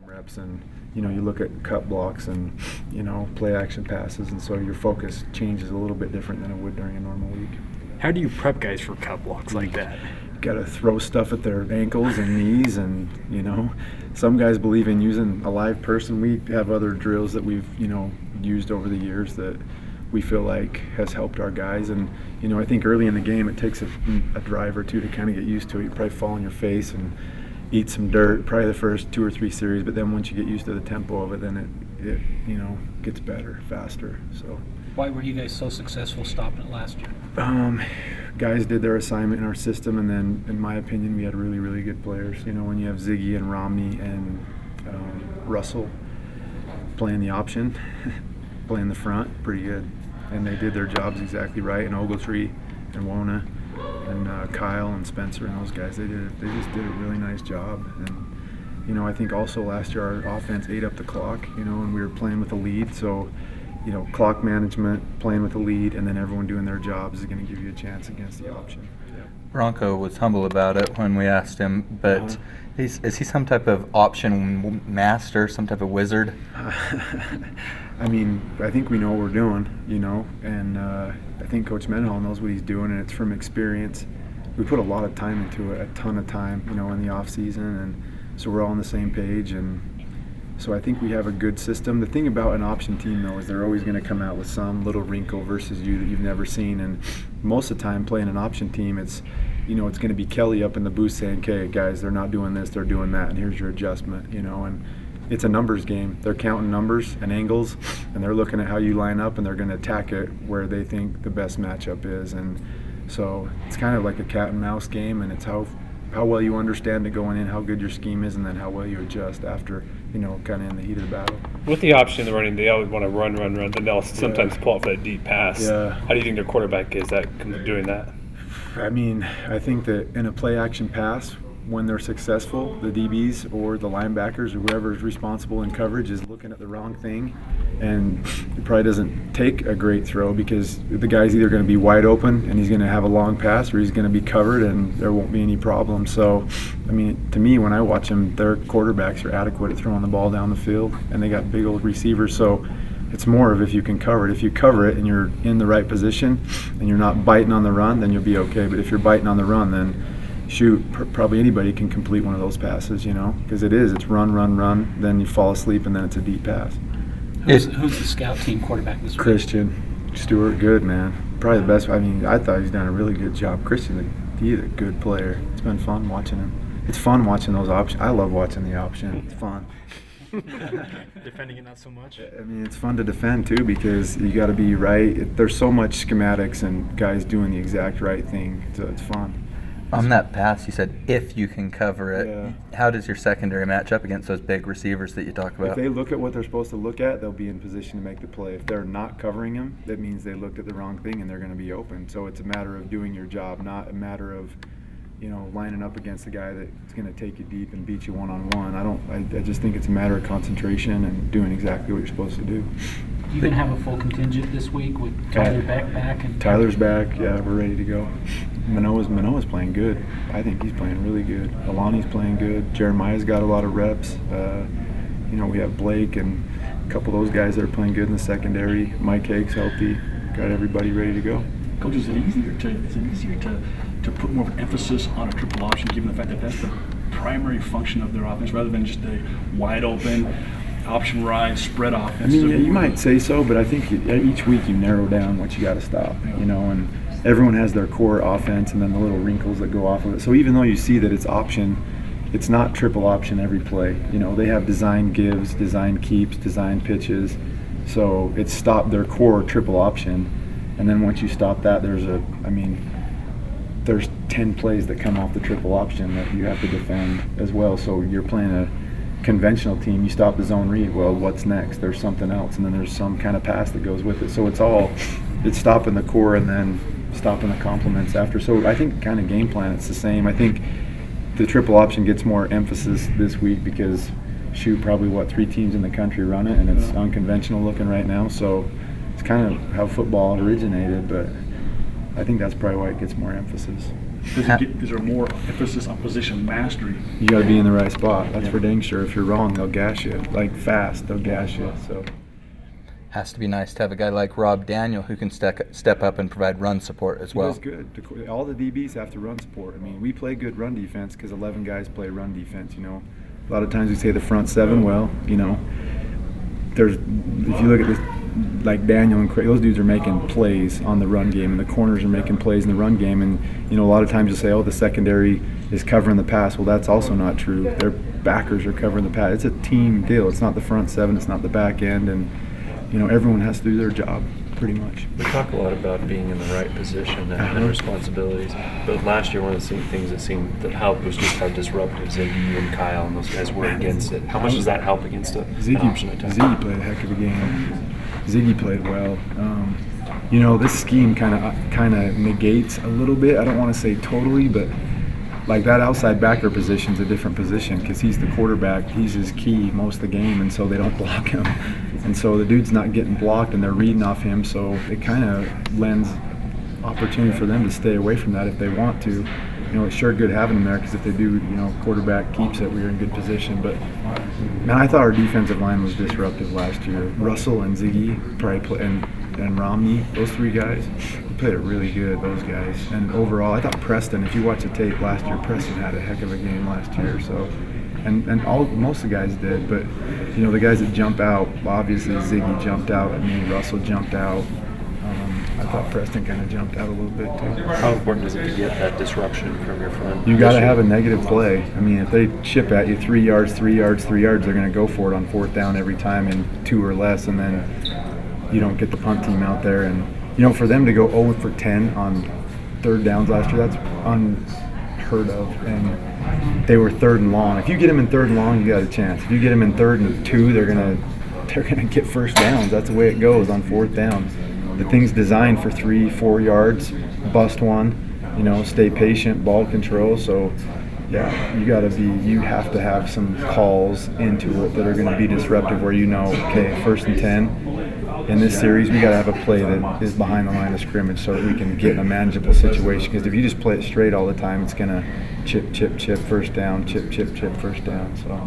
Reps, and you look at cut blocks and play action passes, and so your focus changes a little bit different than it would during a normal week. How do you prep guys for cut blocks like that? Got to throw stuff at their ankles and knees, and some guys believe in using a live person. We have other drills that we've used over the years that we feel like has helped our guys, and I think early in the game it takes a drive or two to kind of get used to it. You probably fall on your face and eat some dirt probably the first 2 or 3 series, but then once you get used to the tempo of it, then it gets better, faster. So why were you guys so successful stopping it last year? Guys did their assignment in our system, and then in my opinion we had really, really good players. When you have Ziggy and Romney and Russell playing the option playing the front, pretty good, and they did their jobs exactly right, and Ogletree and Wona and Kyle and Spencer and those guys, they just did a really nice job. And I think also last year our offense ate up the clock, and we were playing with a lead, so clock management, playing with a lead, and then everyone doing their jobs is going to give you a chance against the option. Bronco was humble about it when we asked him, but is he some type of option master, some type of wizard? I mean, I think we know what we're doing, and I think Coach Mendenhall knows what he's doing, and it's from experience. We put a lot of time into it, a ton of time, in the off season, and so we're all on the same page, and so I think we have a good system. The thing about an option team, though, is they're always going to come out with some little wrinkle versus you that you've never seen, and most of the time playing an option team, it's it's going to be Kelly up in the booth saying, okay, guys, they're not doing this, they're doing that, and here's your adjustment, and it's a numbers game. They're counting numbers and angles, and they're looking at how you line up, and they're going to attack it where they think the best matchup is. And so it's kind of like a cat and mouse game, and it's how well you understand it going in, how good your scheme is, and then how well you adjust after, kind of in the heat of the battle. With the option of the running, they always want to run, then they'll sometimes pull up for that deep pass. Yeah. How do you think their quarterback is at doing that? I mean, I think that in a play-action pass, when they're successful, the DBs or the linebackers or whoever is responsible in coverage is looking at the wrong thing, and it probably doesn't take a great throw because the guy's either going to be wide open and he's going to have a long pass, or he's going to be covered and there won't be any problem. So, I mean, to me, when I watch them, their quarterbacks are adequate at throwing the ball down the field, and they got big old receivers. So it's more of if you can cover it. If you cover it and you're in the right position and you're not biting on the run, then you'll be okay. But if you're biting on the run, then shoot, probably anybody can complete one of those passes, because it's run, then you fall asleep, and then it's a deep pass. Who's the scout team quarterback this week? Christian Stewart, good man. Probably the best. I mean, I thought he's done a really good job. Christian, he's a good player. It's been fun watching him. It's fun watching those options. I love watching the option. It's fun. Defending it not so much? I mean, it's fun to defend, too, because you got to be right. There's so much schematics and guys doing the exact right thing, so it's fun. On that pass, you said if you can cover it. Yeah. How does your secondary match up against those big receivers that you talk about? If they look at what they're supposed to look at, they'll be in position to make the play. If they're not covering them, that means they looked at the wrong thing and they're going to be open. So it's a matter of doing your job, not a matter of lining up against a guy that's going to take you deep and beat you one-on-one. I just think it's a matter of concentration and doing exactly what you're supposed to do. You going to have a full contingent this week with Tyler Beck back? And Tyler's back. Yeah, we're ready to go. Manoa's playing good. I think he's playing really good. Alani's playing good. Jeremiah's got a lot of reps. We have Blake and a couple of those guys that are playing good in the secondary. Mike Haig's healthy. Got everybody ready to go. Coach, is it easier to put more emphasis on a triple option, given the fact that that's the primary function of their offense, rather than just a wide open option ride spread offense? I mean, you might say so, but I think each week you narrow down what you got to stop. And everyone has their core offense and then the little wrinkles that go off of it. So even though you see that it's option, it's not triple option every play. They have design gives, design keeps, design pitches. So it's stop their core triple option, and then once you stop that, there's 10 plays that come off the triple option that you have to defend as well. So you're playing a conventional team, you stop the zone read, well, what's next? There's something else, and then there's some kind of pass that goes with it. So it's stopping the core and then stopping the complements after. So I think kind of game plan, it's the same. I think the triple option gets more emphasis this week because probably 3 teams in the country run it, and it's unconventional looking right now. So it's kind of how football originated, but I think that's probably why it gets more emphasis. Is there more emphasis on position mastery? You got to be in the right spot. That's for dang sure. If you're wrong, they'll gash you. Like fast, they'll gash you. So Has to be nice to have a guy like Rob Daniel who can step up and provide run support as well. That's good. All the DBs have to run support. I mean, we play good run defense because 11 guys play run defense. You know, a lot of times we say the front seven. Well, you know, if you look at this, like Daniel and Craig, those dudes are making plays on the run game, and the corners are making plays in the run game. And you know, a lot of times you'll say, "Oh, the secondary is covering the pass." Well, that's also not true. Their backers are covering the pass. It's a team deal. It's not the front seven. It's not the back end, and you know, everyone has to do their job pretty much. We talk a lot about being in the right position and responsibilities, but last year one of the things that seemed that helped was just how disruptive Ziggy and Kyle and those guys were against it. How much does that help against an option attack? Ziggy played a heck of a game. Ziggy played well. You know, this scheme kind of negates a little bit. I don't want to say totally, but like that outside backer position's a different position because he's the quarterback. He's his key most of the game, and so they don't block him. And so the dude's not getting blocked, and they're reading off him. So it kind of lends opportunity for them to stay away from that if they want to. You know, it's sure good having him there because if they do, you know, quarterback keeps it, we're in good position. But man, I thought our defensive line was disruptive last year. Russell and Ziggy and Romney, those three guys, they played it really good, those guys. And overall, I thought Preston, if you watch the tape last year, Preston had a heck of a game last year. So, and most of the guys did, but you know, the guys that jump out, obviously Ziggy jumped out at me, Russell jumped out. I thought Preston kind of jumped out a little bit too. How important is it to get that disruption from your front? You got to have a negative play. I mean, if they chip at you 3 yards, 3 yards, 3 yards, they're going to go for it on fourth down every time in 2 or less, and then you don't get the punt team out there. And you know, for them to go 0 for 10 on third downs last year, that's unheard of. And they were third and long. If you get them in third and long, you got a chance. If you get them in third and 2, they're gonna get first downs. That's the way it goes on fourth down. The thing's designed for 3, 4 yards, bust one, you know, stay patient, ball control. So, yeah, you have to have some calls into it that are going to be disruptive where you know, okay, 1st and 10. In this series, we got to have a play that is behind the line of scrimmage so that we can get in a manageable situation. Because if you just play it straight all the time, it's going to chip, chip, chip, first down, chip, chip, chip, first down. So.